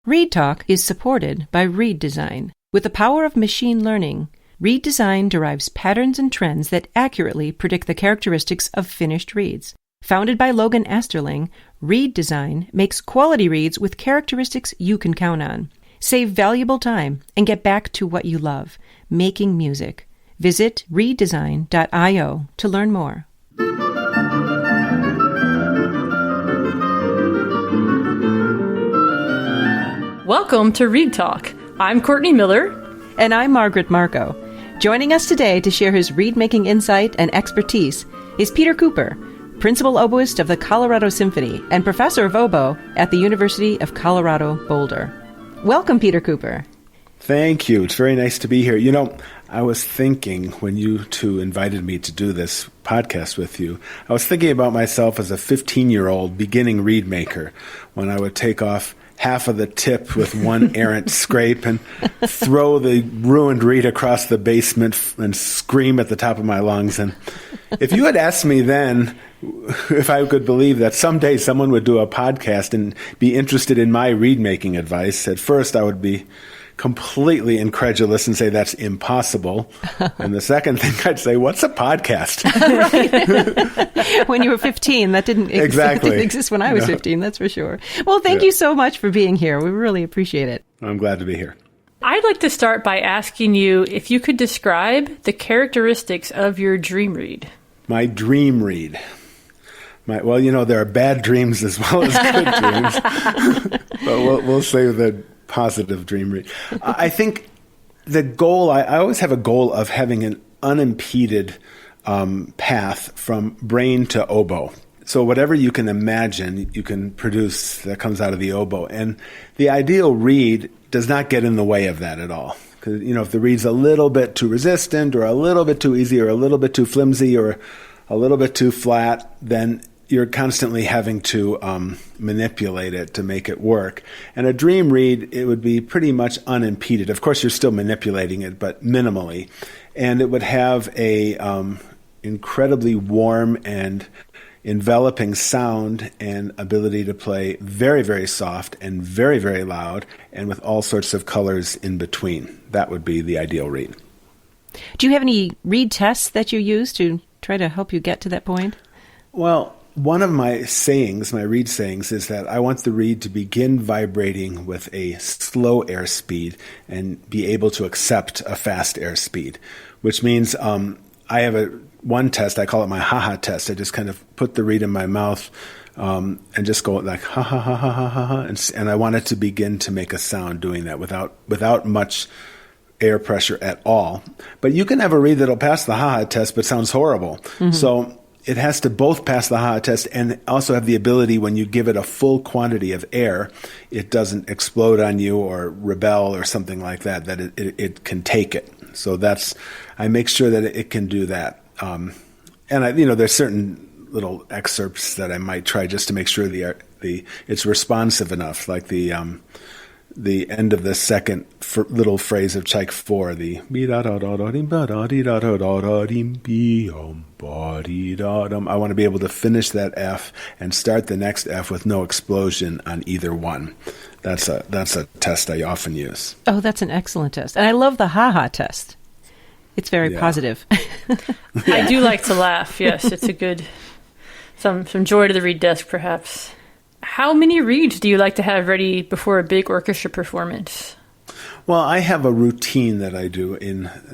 Read Talk is supported by Read Design. With the power of machine learning, Read Design derives patterns and trends that accurately predict the characteristics of finished reads. Founded by Logan Asterling, Read Design makes quality reads with characteristics you can count on. Save valuable time and get back to what you love, making music. Visit readdesign.io to learn more. Welcome to Read Talk. I'm Courtney Miller. And I'm Margaret Marco. Joining us today to share his read-making insight and expertise is Peter Cooper, Principal Oboist of the Colorado Symphony and Professor of Oboe at the University of Colorado Boulder. Welcome, Peter Cooper. Thank you. It's very nice to be here. You know, I was thinking when you two invited me to do this podcast with you, I was thinking about myself as a 15-year-old beginning reed maker when I would take off half of the tip with one errant scrape and throw the ruined reed across the basement and scream at the top of my lungs. And if you had asked me then if I could believe that someday someone would do a podcast and be interested in my reed-making advice, at first I would be completely incredulous and say that's impossible. And the second thing I'd say, what's a podcast? When you were 15, that didn't exist when I was 15, that's for sure. Well, thank you so much for being here. We really appreciate it. I'm glad to be here. I'd like to start by asking you if you could describe the characteristics of your dream read. My dream read. Well, you know, there are bad dreams as well as good dreams. But we'll say the positive dream read. I think the goal, I always have a goal of having an unimpeded path from brain to oboe. So whatever you can imagine, you can produce that comes out of the oboe. And the ideal reed does not get in the way of that at all. Because, you know, if the reed's a little bit too resistant or a little bit too easy or a little bit too flimsy or a little bit too flat, then you're constantly having to manipulate it to make it work. And a dream read, it would be pretty much unimpeded. Of course, you're still manipulating it, but minimally. And it would have a incredibly warm and enveloping sound and ability to play very, very soft and very, very loud and with all sorts of colors in between. That would be the ideal read. Do you have any read tests that you use to try to help you get to that point? Well, one of my sayings, my reed sayings, is that I want the reed to begin vibrating with a slow airspeed and be able to accept a fast airspeed, which means I have one test, I call it my ha-ha test. I just kind of put the reed in my mouth and just go like ha-ha-ha-ha-ha-ha, and I want it to begin to make a sound doing that without much air pressure at all. But you can have a reed that'll pass the ha-ha test but sounds horrible. Mm-hmm. So it has to both pass the ha-ha test and also have the ability, when you give it a full quantity of air, it doesn't explode on you or rebel or something like that, that it can take it. So I make sure that it can do that. And there's certain little excerpts that I might try just to make sure it's responsive enough, like the end of the second little phrase of Check 4, the I want to be able to finish that F and start the next F with no explosion on either one. That's a test I often use. Oh, that's an excellent test. And I love the ha-ha test. It's very positive. I do like to laugh, yes. It's a good, some joy to the reed desk, perhaps. How many reeds do you like to have ready before a big orchestra performance? Well, I have a routine that I do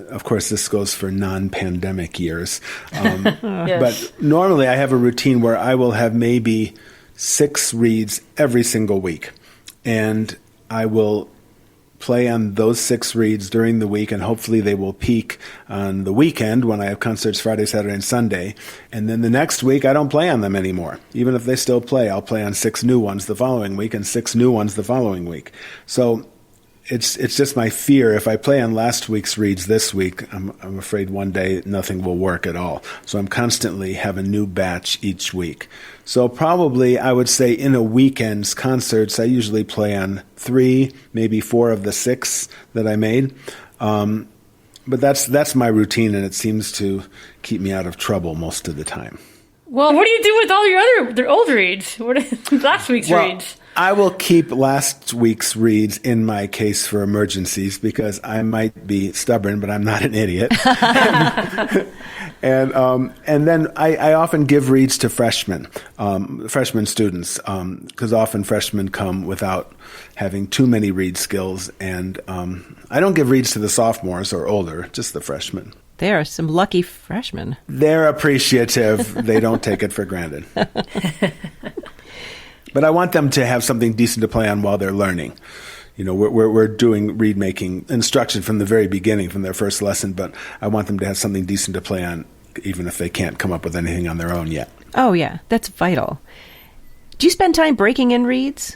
of course, this goes for non-pandemic years. Yes. But normally I have a routine where I will have maybe 6 reeds every single week. And I will play on those 6 reeds during the week, and hopefully they will peak on the weekend when I have concerts Friday, Saturday, and Sunday. And then the next week, I don't play on them anymore. Even if they still play, I'll play on 6 new ones the following week and 6 new ones the following week. So it's just my fear. If I play on last week's reeds this week, I'm afraid one day nothing will work at all. So I'm constantly have a new batch each week. So probably I would say in a weekend's concerts, I usually play on 3, maybe 4 of the 6 that I made. But that's my routine, and it seems to keep me out of trouble most of the time. Well, what do you do with all your other old reeds? What last week's reeds? I will keep last week's reads in my case for emergencies because I might be stubborn, but I'm not an idiot. And then I often give reads to freshman students, because often freshmen come without having too many read skills. And I don't give reads to the sophomores or older, just the freshmen. They are some lucky freshmen. They're appreciative. They don't take it for granted. But I want them to have something decent to play on while they're learning. You know, we're doing read-making instruction from the very beginning, from their first lesson, but I want them to have something decent to play on, even if they can't come up with anything on their own yet. Oh, yeah, that's vital. Do you spend time breaking in reads?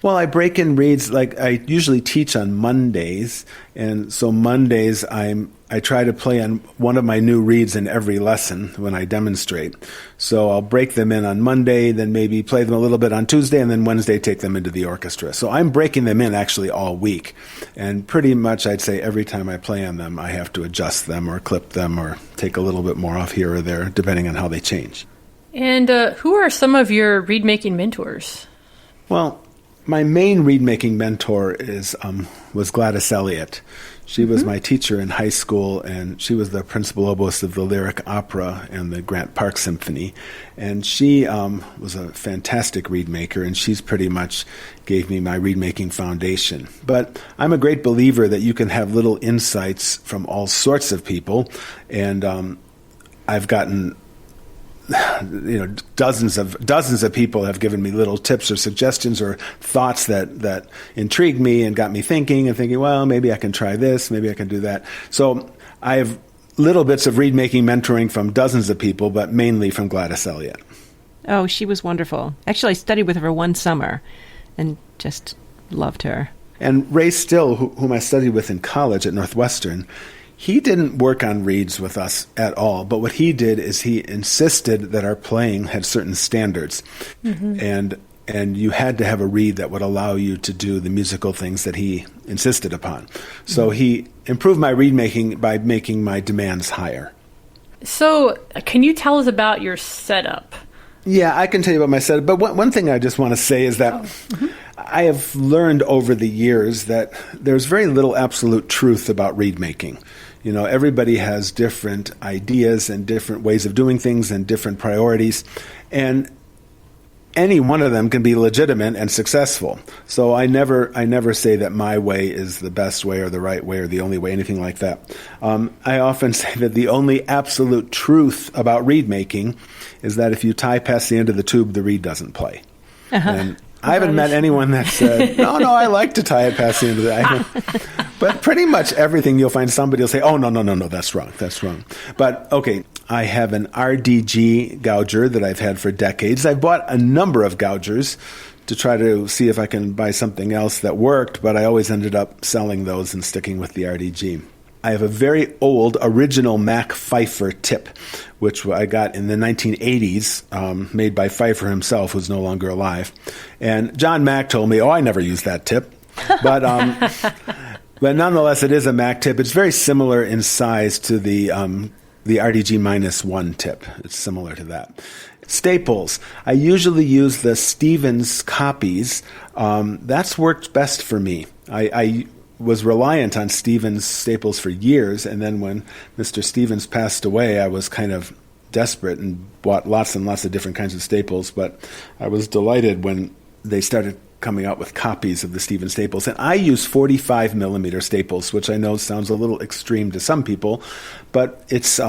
Well, I break in reads, like I usually teach on Mondays, and so Mondays I try to play on one of my new reads in every lesson when I demonstrate. So I'll break them in on Monday, then maybe play them a little bit on Tuesday, and then Wednesday take them into the orchestra. So I'm breaking them in actually all week, and pretty much I'd say every time I play on them, I have to adjust them or clip them or take a little bit more off here or there, depending on how they change. And who are some of your read-making mentors? Well, my main read-making mentor was Gladys Elliott. She was my teacher in high school, and she was the principal oboist of the Lyric Opera and the Grant Park Symphony. And she was a fantastic reed maker, and she's pretty much gave me my reed-making foundation. But I'm a great believer that you can have little insights from all sorts of people, and I've gotten... dozens of people have given me little tips or suggestions or thoughts that intrigued me and got me thinking, well, maybe I can try this, maybe I can do that. So I have little bits of reed-making mentoring from dozens of people, but mainly from Gladys Elliott. Oh, she was wonderful. Actually, I studied with her one summer and just loved her. And Ray Still, whom I studied with in college at Northwestern, he didn't work on reeds with us at all, but what he did is he insisted that our playing had certain standards, and you had to have a reed that would allow you to do the musical things that he insisted upon. So he improved my reed making by making my demands higher. So can you tell us about your setup? Yeah, I can tell you about my setup, but one thing I just want to say is that I have learned over the years that there's very little absolute truth about reed making. You know, everybody has different ideas and different ways of doing things and different priorities, and any one of them can be legitimate and successful. So I never say that my way is the best way or the right way or the only way, anything like that. I often say that the only absolute truth about reed making is that if you tie past the end of the tube, the reed doesn't play. And I haven't met anyone that said, no, I like to tie it past the end of the... But pretty much everything you'll find somebody will say, oh, no, that's wrong. But, okay, I have an RDG gouger that I've had for decades. I've bought a number of gougers to try to see if I can buy something else that worked, but I always ended up selling those and sticking with the RDG. I have a very old original Mac Pfeiffer tip, which I got in the 1980s, made by Pfeiffer himself, who's no longer alive. And John Mack told me, I never used that tip. But but nonetheless, it is a Mac tip. It's very similar in size to the RDG -1 tip. It's similar to that. Staples. I usually use the Stevens copies. That's worked best for me. I was reliant on Stevens staples for years, and then when Mr. Stevens passed away, I was kind of desperate and bought lots and lots of different kinds of staples, but I was delighted when they started coming out with copies of the Stevens staples. And I use 45 millimeter staples, which I know sounds a little extreme to some people, but it's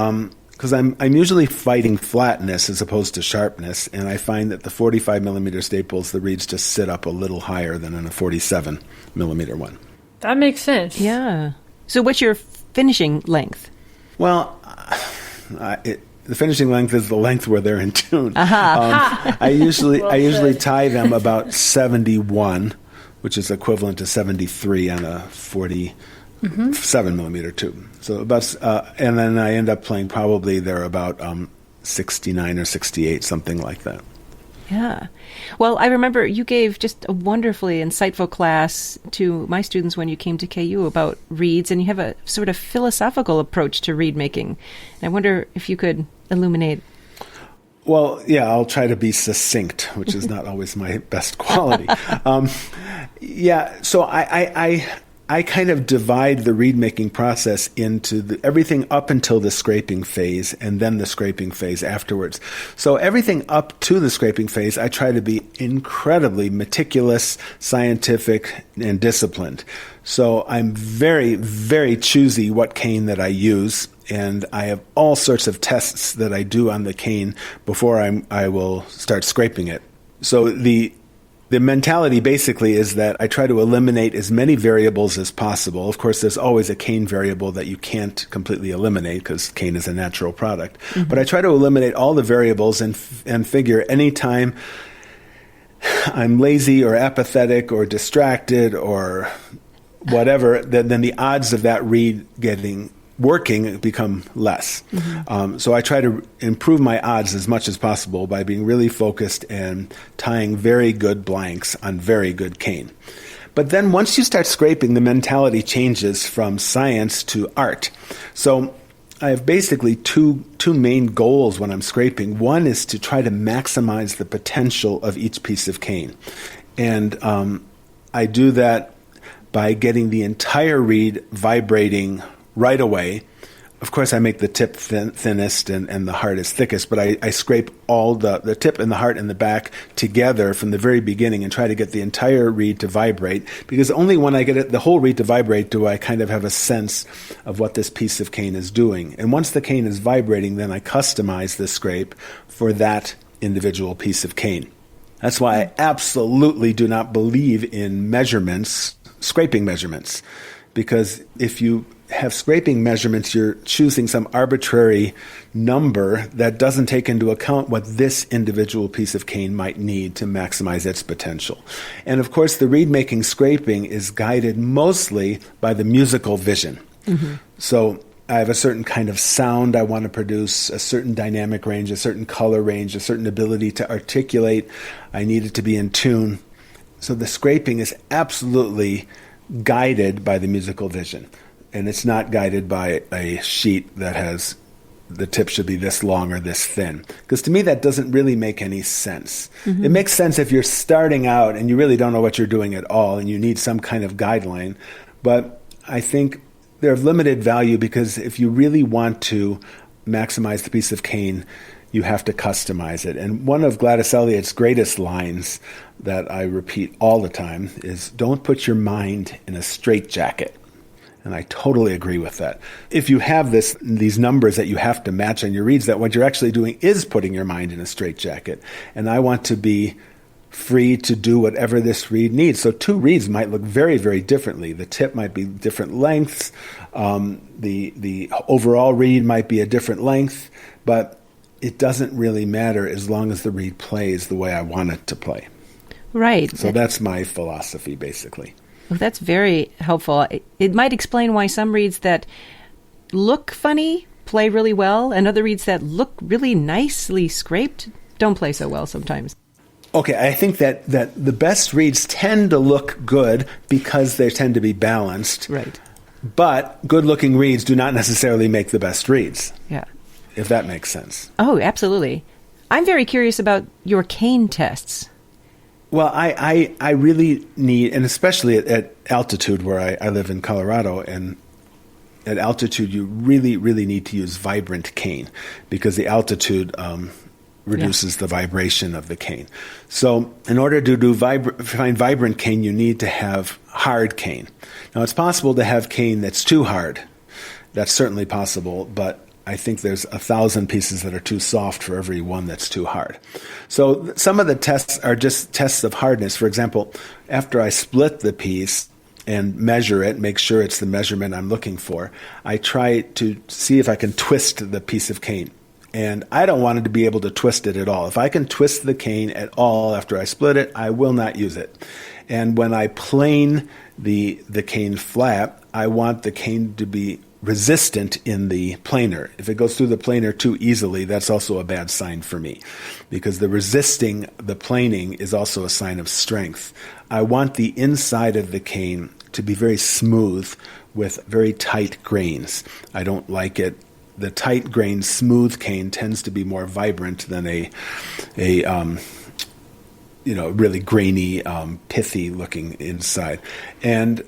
because I'm usually fighting flatness as opposed to sharpness, and I find that the 45 millimeter staples, the reeds just sit up a little higher than in a 47 millimeter one. That makes sense. Yeah. So what's your finishing length? Well, the finishing length is the length where they're in tune. I usually tie them about 71, which is equivalent to 73 on a 47 millimeter tube. So about, and then I end up playing probably they're about 69 or 68, something like that. Yeah. Well, I remember you gave just a wonderfully insightful class to my students when you came to KU about reeds, and you have a sort of philosophical approach to reed making. And I wonder if you could illuminate. Well, yeah, I'll try to be succinct, which is not always my best quality. So I kind of divide the reed making process into everything up until the scraping phase and then the scraping phase afterwards. So everything up to the scraping phase, I try to be incredibly meticulous, scientific, and disciplined. So I'm very, very choosy what cane that I use, and I have all sorts of tests that I do on the cane before I will start scraping it. So the mentality basically is that I try to eliminate as many variables as possible. Of course, there's always a cane variable that you can't completely eliminate because cane is a natural product. Mm-hmm. But I try to eliminate all the variables and figure anytime I'm lazy or apathetic or distracted or whatever, then the odds of that reed working become less. Mm-hmm. So I try to improve my odds as much as possible by being really focused and tying very good blanks on very good cane. But then once you start scraping, the mentality changes from science to art. So I have basically two main goals when I'm scraping. One is to try to maximize the potential of each piece of cane. And I do that by getting the entire reed vibrating right away. Of course, I make the tip thinnest and the heart is thickest, but I scrape all the tip and the heart and the back together from the very beginning and try to get the entire reed to vibrate, because only when I get the whole reed to vibrate do I kind of have a sense of what this piece of cane is doing. And once the cane is vibrating, then I customize the scrape for that individual piece of cane. That's why I absolutely do not believe in scraping measurements, because if you have scraping measurements, you're choosing some arbitrary number that doesn't take into account what this individual piece of cane might need to maximize its potential. And of course, the reed making scraping is guided mostly by the musical vision. Mm-hmm. So I have a certain kind of sound I want to produce, a certain dynamic range, a certain color range, a certain ability to articulate. I need it to be in tune. So the scraping is absolutely guided by the musical vision. And it's not guided by a sheet that has the tip should be this long or this thin. Because to me, that doesn't really make any sense. Mm-hmm. It makes sense if you're starting out and you really don't know what you're doing at all and you need some kind of guideline. But I think they're of limited value because if you really want to maximize the piece of cane, you have to customize it. And one of Gladys Elliott's greatest lines that I repeat all the time is, "Don't put your mind in a straitjacket." And I totally agree with that. If you have these numbers that you have to match on your reeds, that what you're actually doing is putting your mind in a straitjacket. And I want to be free to do whatever this reed needs. So two reeds might look very, very differently. The tip might be different lengths. The overall reed might be a different length. But it doesn't really matter as long as the reed plays the way I want it to play. Right. So that's my philosophy, basically. Well, that's very helpful. It might explain why some reeds that look funny play really well, and other reeds that look really nicely scraped don't play so well sometimes. Okay, I think that the best reeds tend to look good because they tend to be balanced. Right. But good-looking reeds do not necessarily make the best reeds. Yeah. If that makes sense. Oh, absolutely. I'm very curious about your cane tests. Well, I really need, and especially at altitude where I live in Colorado, and at altitude you really, really need to use vibrant cane because the altitude reduces the vibration of the cane. So in order to find vibrant cane, you need to have hard cane. Now, it's possible to have cane that's too hard. That's certainly possible, but I think there's 1,000 pieces that are too soft for every one that's too hard. So some of the tests are just tests of hardness. For example, after I split the piece and measure it, make sure it's the measurement I'm looking for, I try to see if I can twist the piece of cane. And I don't want it to be able to twist it at all. If I can twist the cane at all after I split it, I will not use it. And when I plane the cane flat, I want the cane to be resistant in the planer. If it goes through the planer too easily, that's also a bad sign for me, because the resisting the planing is also a sign of strength. I want the inside of the cane to be very smooth with very tight grains. I don't like it the tight grained smooth cane tends to be more vibrant than a really grainy, pithy looking inside. And